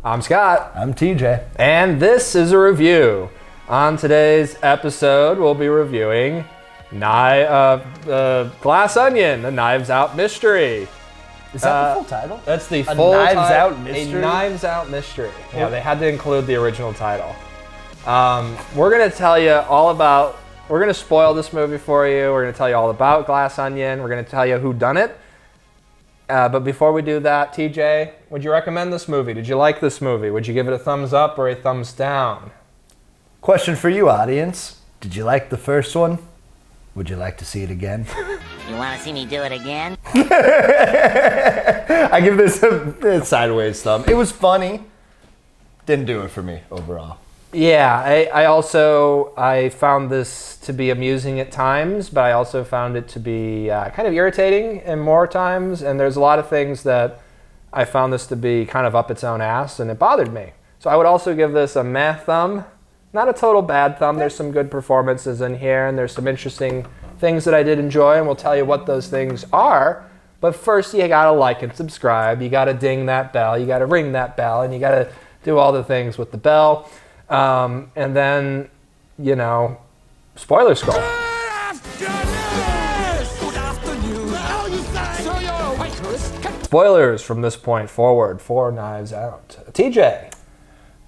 I'm Scott. I'm TJ. And this is a review. On today's episode, we'll be reviewing Glass Onion, a Knives Out mystery. Is that the full title? That's the A full Knives title. Out mystery? A Knives Out mystery. Yeah, they had to include the original title. We're going to tell you all about, we're going to spoil this movie for you. We're going to tell you all about Glass Onion. We're going to tell you who done it. But before we do that, TJ, would you recommend this movie? Did you like this movie? Would you give it a thumbs up or a thumbs down? Question for you, audience. Did you like the first one? Would you like to see it again? You want to see me do it again? I give this a sideways thumb. It was funny. Didn't do it for me overall. Yeah, I found this to be amusing at times, but I also found it to be kind of irritating in more times. And there's a lot of things that I found this to be kind of up its own ass, and it bothered me. So I would also give this a meh thumb. Not a total bad thumb. There's some good performances in here, and there's some interesting things that I did enjoy, and we'll tell you what those things are. But first, you gotta like and subscribe. You gotta ding that bell. You gotta ring that bell, and you gotta do all the things with the bell. And then, you know, spoiler skull. Spoilers from this point forward for Knives Out. TJ.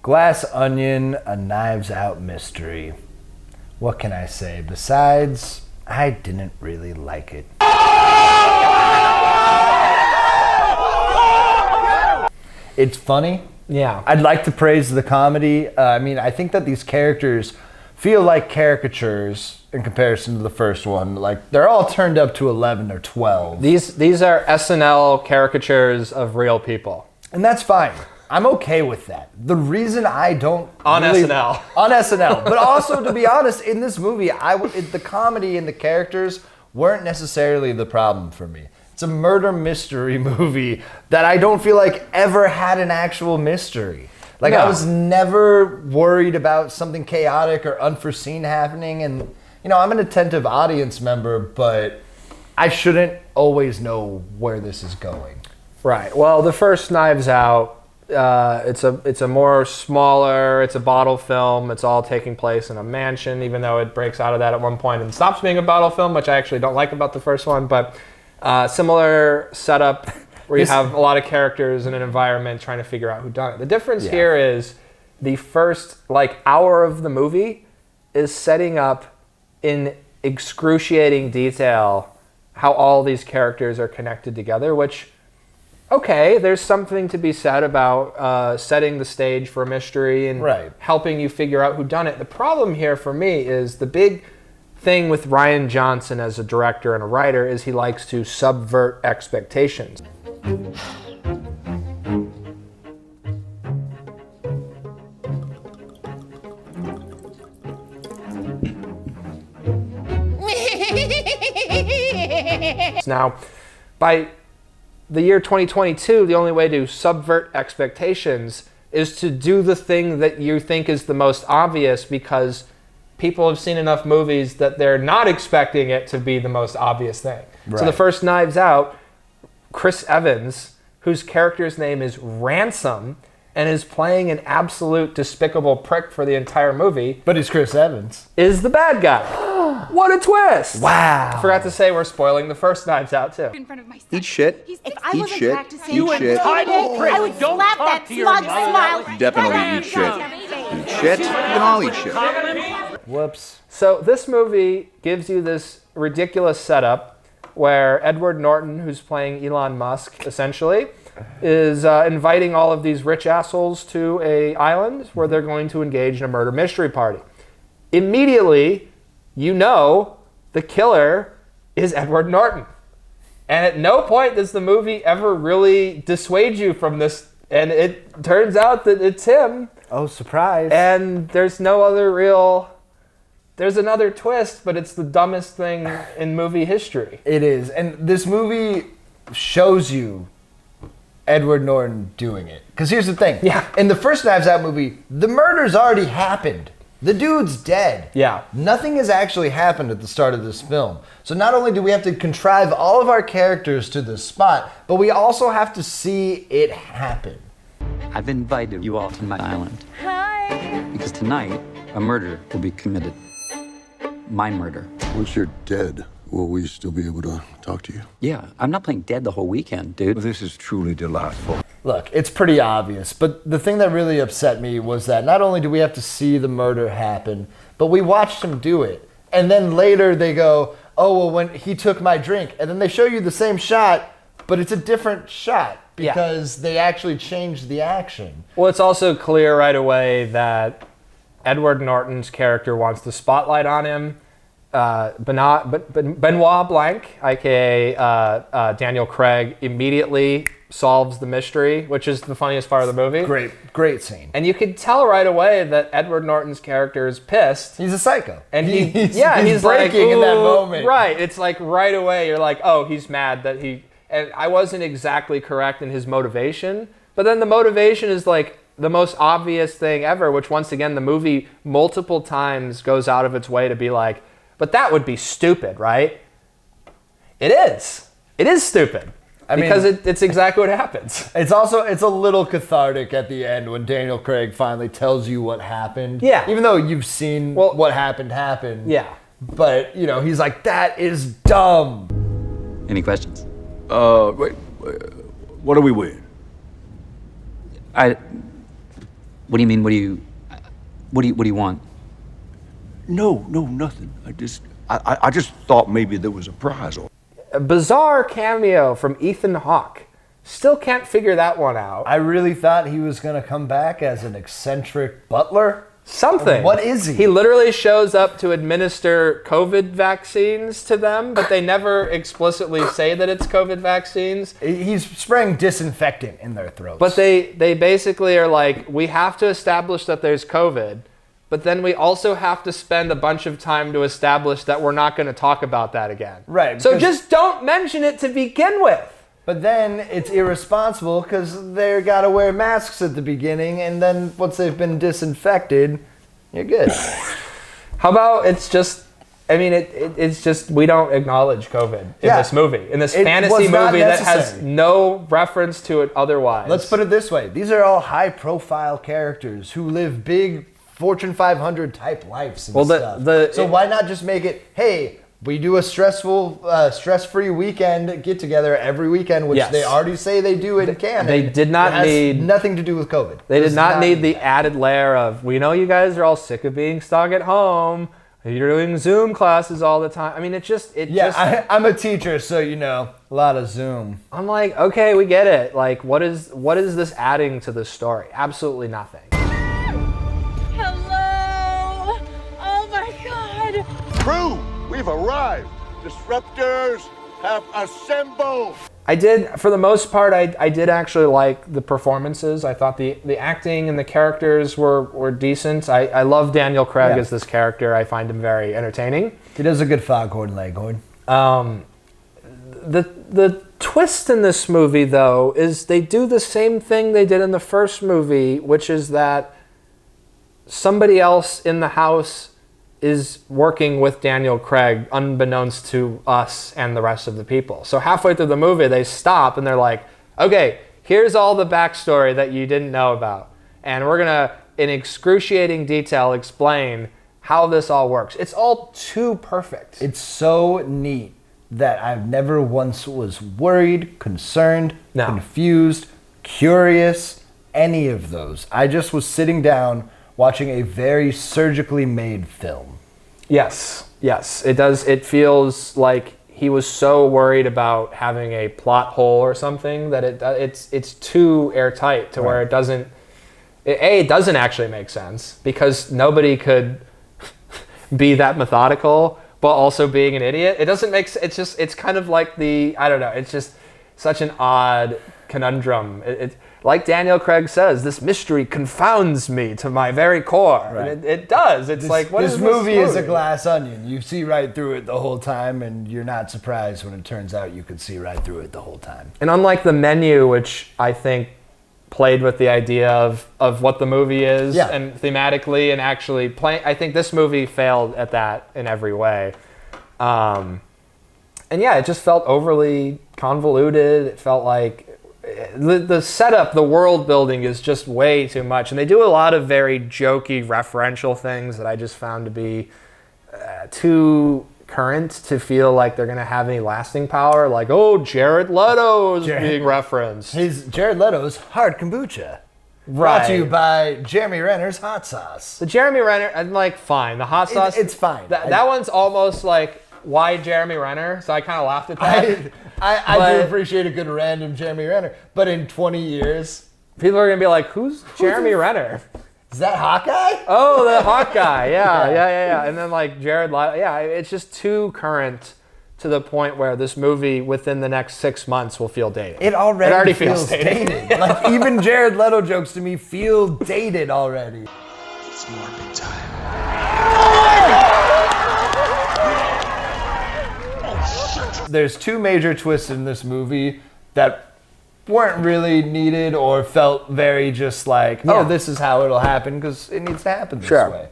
Glass Onion, a Knives Out mystery. What can I say? Besides, I didn't really like it. It's funny. Yeah. I'd like to praise the comedy. I think that these characters feel like caricatures in comparison to the first one. Like, they're all turned up to 11 or 12. These are SNL caricatures of real people. And that's fine. I'm okay with that. The reason I don't... SNL. On SNL. But also, to be honest, in this movie, the comedy and the characters weren't necessarily the problem for me. It's a murder mystery movie that I don't feel like ever had an actual mystery. Like, no. I was never worried about something chaotic or unforeseen happening. And, you know, I'm an attentive audience member, but I shouldn't always know where this is going. Right. Well, the first Knives Out, it's a more smaller, it's a bottle film. It's all taking place in a mansion, even though it breaks out of that at one point and stops being a bottle film, which I actually don't like about the first one. But similar setup where you have a lot of characters in an environment trying to figure out who done it. The difference here is the first hour of the movie is setting up in excruciating detail how all these characters are connected together, which, okay, there's something to be said about setting the stage for a mystery and helping you figure out who done it. The problem here for me is the big thing with Rian Johnson as a director and a writer is he likes to subvert expectations. Now, by the year 2022, the only way to subvert expectations is to do the thing that you think is the most obvious, because people have seen enough movies that they're not expecting it to be the most obvious thing. Right. So the first Knives Out, Chris Evans, whose character's name is Ransom and is playing an absolute despicable prick for the entire movie. But he's Chris Evans. Is the bad guy. What a twist! Wow. Forgot to say we're spoiling the first Knives Out too. Eat shit. If I wasn't practicing, Eat shit. I would slap that smug smile. Definitely eat shit. Eat shit. You can all eat shit. Whoops. So this movie gives you this ridiculous setup where Edward Norton, who's playing Elon Musk, essentially, is inviting all of these rich assholes to an island where they're going to engage in a murder mystery party. Immediately, you know the killer is Edward Norton. And at no point does the movie ever really dissuade you from this. And it turns out that it's him. Oh, surprise. And there's no other real... There's another twist, but it's the dumbest thing in movie history. It is. And this movie shows you Edward Norton doing it. Because here's the thing. Yeah. In the first Knives Out movie, the murder's already happened. The dude's dead. Yeah. Nothing has actually happened at the start of this film. So not only do we have to contrive all of our characters to this spot, but we also have to see it happen. I've invited you all to my island. Hi. Because tonight, a murder will be committed. My murder. Once you're dead, will we still be able to talk to you? Yeah, I'm not playing dead the whole weekend, dude. This is truly delightful. Look, it's pretty obvious, but the thing that really upset me was that not only do we have to see the murder happen, but we watched him do it. And then later they go, oh, well, when he took my drink. And then they show you the same shot, but it's a different shot because they actually changed the action. Well, it's also clear right away that Edward Norton's character wants the spotlight on him. Benoit Blanc, aka Daniel Craig, immediately solves the mystery, which is the funniest part of the movie. Great scene. And you could tell right away that Edward Norton's character is pissed. He's a psycho. And he's breaking like, in that moment. Right. It's like right away you're like, oh, he's mad that he... And I wasn't exactly correct in his motivation, but then the motivation is like the most obvious thing ever, which once again, the movie multiple times goes out of its way to be like, but that would be stupid, right? It is. It is stupid. Because it's exactly what happens. It's a little cathartic at the end when Daniel Craig finally tells you what happened. Yeah. Even though you've seen what happened. Yeah. But, he's like, that is dumb. Any questions? Wait, what are we with? What do you mean? What do you want? No, nothing. I just thought maybe there was a prize. A bizarre cameo from Ethan Hawke. Still can't figure that one out. I really thought he was going to come back as an eccentric butler. Something. What is he? He literally shows up to administer COVID vaccines to them, but they never explicitly say that it's COVID vaccines. He's spraying disinfectant in their throats. But they basically are like, we have to establish that there's COVID, but then we also have to spend a bunch of time to establish that we're not going to talk about that again. Right. So just don't mention it to begin with. But then it's irresponsible because they got to wear masks at the beginning, and then once they've been disinfected, you're good. How about it's just, it's just we don't acknowledge COVID in this movie, in this fantasy movie that has no reference to it otherwise. Let's put it this way. These are all high-profile characters who live big Fortune 500 type lives and stuff. So why not just make it, hey, we do a stress-free weekend get-together every weekend, which they already say they do in canon. They did not need... nothing to do with COVID. They did not need the added layer of, we know you guys are all sick of being stuck at home. You're doing Zoom classes all the time. I'm a teacher, so a lot of Zoom. I'm like, okay, we get it. Like, what is this adding to the story? Absolutely nothing. Hello. Oh my God. Crew, we've arrived. Disruptors have assembled. I did, for the most part, I did actually like the performances. I thought the acting and the characters were decent. I love Daniel Craig as this character. I find him very entertaining. He does a good Foghorn Leghorn. The twist in this movie, though, is they do the same thing they did in the first movie, which is that somebody else in the house is working with Daniel Craig, unbeknownst to us and the rest of the people. So halfway through the movie, they stop and they're like, okay, here's all the backstory that you didn't know about. And we're gonna, in excruciating detail, explain how this all works. It's all too perfect. It's so neat that I've never once was worried, concerned, confused, curious, any of those. I just was sitting down watching a very surgically made film. Yes, it does. It feels like he was so worried about having a plot hole or something that it's too airtight to where it doesn't actually make sense, because nobody could be that methodical but also being an idiot. It doesn't make sense. It's kind of like it's just such an odd conundrum. Like Daniel Craig says, this mystery confounds me to my very core. Right. And it does. It's like, what is this movie? This movie is a glass onion. You see right through it the whole time, and you're not surprised when it turns out you could see right through it the whole time. And unlike The Menu, which I think played with the idea of what the movie is and thematically and actually playing, I think this movie failed at that in every way. And it just felt overly convoluted. It felt like the setup, the world building is just way too much. And they do a lot of very jokey, referential things that I just found to be too current to feel like they're going to have any lasting power. Like, oh, Jared Leto is being referenced. His Jared Leto's Hot Kombucha. Brought to you by Jeremy Renner's Hot Sauce. The Jeremy Renner, I'm like, fine. The hot sauce. It's fine. That one's almost like, why Jeremy Renner? So I kind of laughed at that. I do appreciate a good random Jeremy Renner. But in 20 years... people are going to be like, who's Jeremy Renner? Is that Hawkeye? Oh, the hot guy. Yeah. And then like Jared Leto. Yeah, it's just too current to the point where this movie within the next 6 months will feel dated. It already feels dated. Like even Jared Leto jokes to me feel dated already. It's morbid time. There's two major twists in this movie that weren't really needed or felt very just like, oh, this is how it'll happen because it needs to happen this way.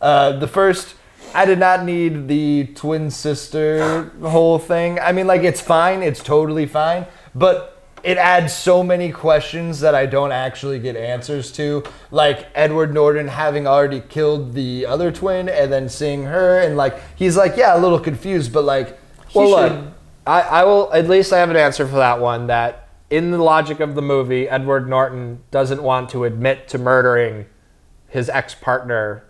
The first, I did not need the twin sister whole thing. I mean, like, it's fine. It's totally fine. But it adds so many questions that I don't actually get answers to. Like Edward Norton having already killed the other twin and then seeing her. And, like, he's like, yeah, a little confused, but, like, look, I will, at least I have an answer for that one, that in the logic of the movie, Edward Norton doesn't want to admit to murdering his ex-partner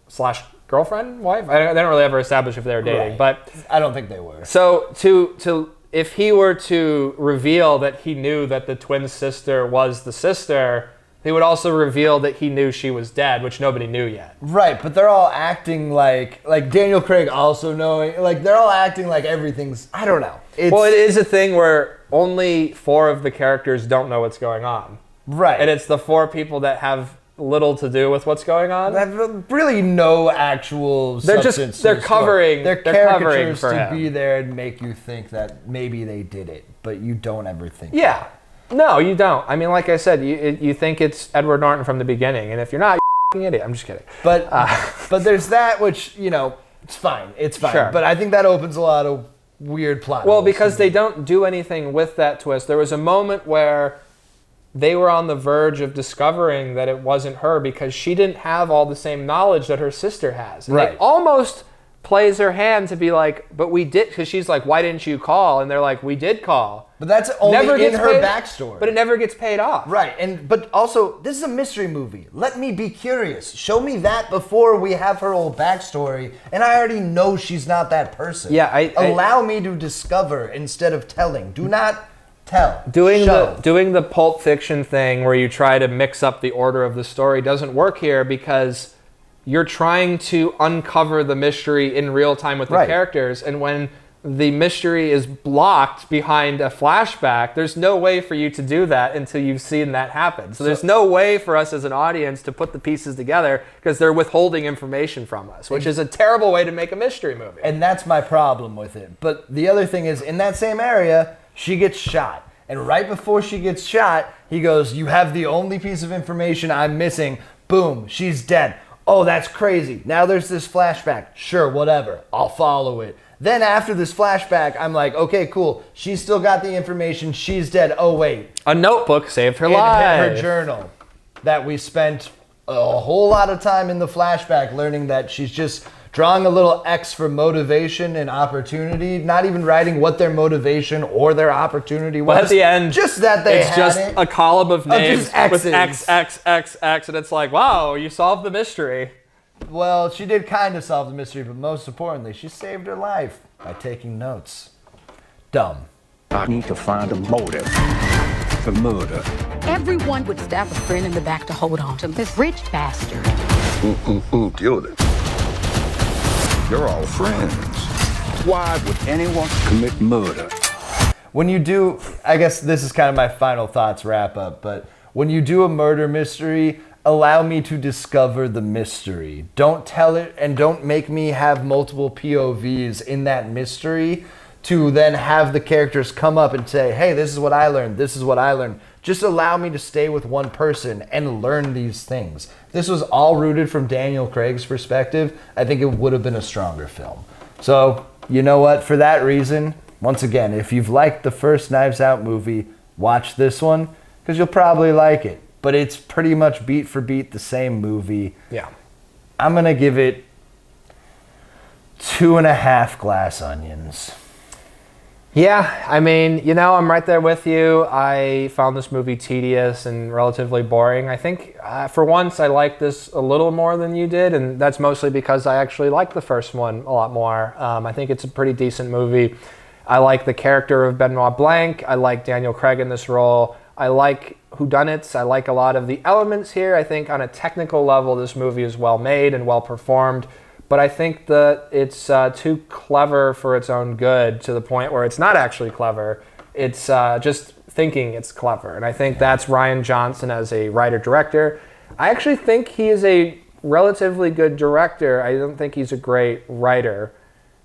/ girlfriend, wife. They don't really ever establish if they were dating, but I don't think they were. So to if he were to reveal that he knew that the twin sister was the sister, he would also reveal that he knew she was dead, which nobody knew yet. Right, but they're all acting like Daniel Craig also knowing, like they're all acting like everything's, I don't know. It is a thing where only 4 of the characters don't know what's going on. Right. And it's the 4 people that have little to do with what's going on. They have really no actual substance. They're covering. They're caricatures to be there and make you think that maybe they did it, but you don't ever think. Yeah. No, you don't. I mean, like I said, you think it's Edward Norton from the beginning, and if you're not, you're an idiot. I'm just kidding. But there's that, which, you know, it's fine. It's fine. Sure. But I think that opens a lot of weird plot. Well, because they don't do anything with that twist. There was a moment where they were on the verge of discovering that it wasn't her because she didn't have all the same knowledge that her sister has. And right. They almost plays her hand to be like, but we did, because she's like, why didn't you call? And they're like, we did call. But that's only in her backstory. But it never gets paid off. Right, but also, this is a mystery movie. Let me be curious. Show me that before we have her whole backstory, and I already know she's not that person. Yeah, Allow me to discover instead of telling. Do not tell. Doing the Pulp Fiction thing where you try to mix up the order of the story doesn't work here because you're trying to uncover the mystery in real time with the characters, and when the mystery is blocked behind a flashback, there's no way for you to do that until you've seen that happen. So there's no way for us as an audience to put the pieces together because they're withholding information from us, which is a terrible way to make a mystery movie. And that's my problem with it. But the other thing is, in that same area, she gets shot. And right before she gets shot, he goes, you have the only piece of information I'm missing. Boom, she's dead. Oh, that's crazy. Now there's this flashback. Sure, whatever. I'll follow it. Then after this flashback, I'm like, okay, cool. She's still got the information. She's dead. Oh, wait. A notebook saved her life. Her journal that we spent a whole lot of time in the flashback learning that she's just drawing a little X for motivation and opportunity, not even writing what their motivation or their opportunity was. But at the end, just that they it's just a column of names just X's. with X, X, X, X, and it's like, wow, you solved the mystery. Well, she did kind of solve the mystery, but most importantly, she saved her life by taking notes. Dumb. I need to find a motive for murder. Everyone would stab a friend in the back to hold on to this rich bastard. Deal with it. You're all friends. Why would anyone commit murder? When you do, I guess this is kind of my final thoughts wrap up, but when you do a murder mystery, allow me to discover the mystery. Don't tell it and don't make me have multiple POVs in that mystery to then have the characters come up and say, hey, this is what I learned, this is what I learned. Just allow me to stay with one person and learn these things. If this was all rooted from Daniel Craig's perspective, I think it would have been a stronger film. So, you know what? For that reason, once again, if you've liked the first Knives Out movie, watch this one because you'll probably like it. But it's pretty much beat for beat the same movie. Yeah. I'm going to give it 2.5 glass onions. Yeah, I mean, I'm right there with you. I found this movie tedious and relatively boring. I think for once I liked this a little more than you did, and that's mostly because I actually liked the first one a lot more. I think it's a pretty decent movie. I like the character of Benoit Blanc. I like Daniel Craig in this role. I like whodunits. I like a lot of the elements here. I think on a technical level, this movie is well made and well performed. But I think that it's too clever for its own good to the point where it's not actually clever. It's just thinking it's clever. And I think that's Rian Johnson as a writer-director. I actually think he is a relatively good director. I don't think he's a great writer.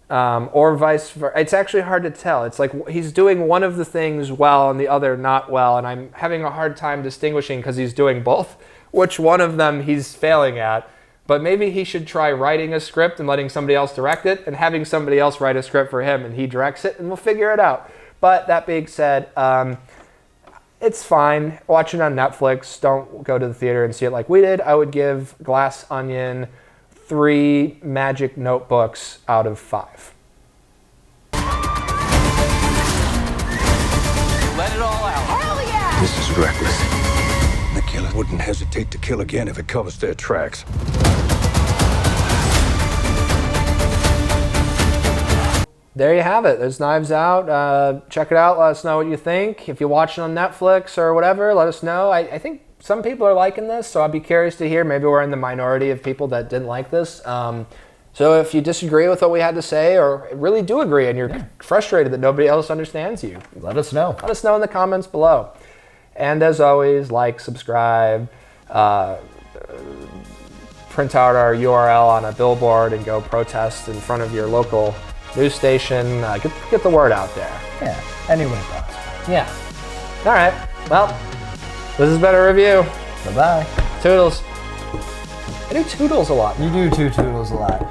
Or vice versa. It's actually hard to tell. It's like he's doing one of the things well and the other not well. And I'm having a hard time distinguishing because he's doing both, which one of them he's failing at. But maybe he should try writing a script and letting somebody else direct it and having somebody else write a script for him and he directs it and we'll figure it out. But that being said, it's fine. Watch it on Netflix. Don't go to the theater and see it like we did. I would give Glass Onion 3 magic notebooks out of 5. Let it all out. Hell yeah! This is reckless. The killer wouldn't hesitate to kill again if it covers their tracks. There you have it. There's Knives Out. Check it out. Let us know what you think. If you watch it on Netflix or whatever, let us know. I think some people are liking this, so I'd be curious to hear. Maybe we're in the minority of people that didn't like this. So if you disagree with what we had to say or really do agree and you're frustrated that nobody else understands you, Let us know. let us know in the comments below. And as always, like, subscribe, print out our URL on a billboard and go protest in front of your local news station. Get the word out there. Yeah, any way possible. Yeah. All right. Well, this has been a review. Bye-bye. Toodles. I do toodles a lot. You do two toodles a lot.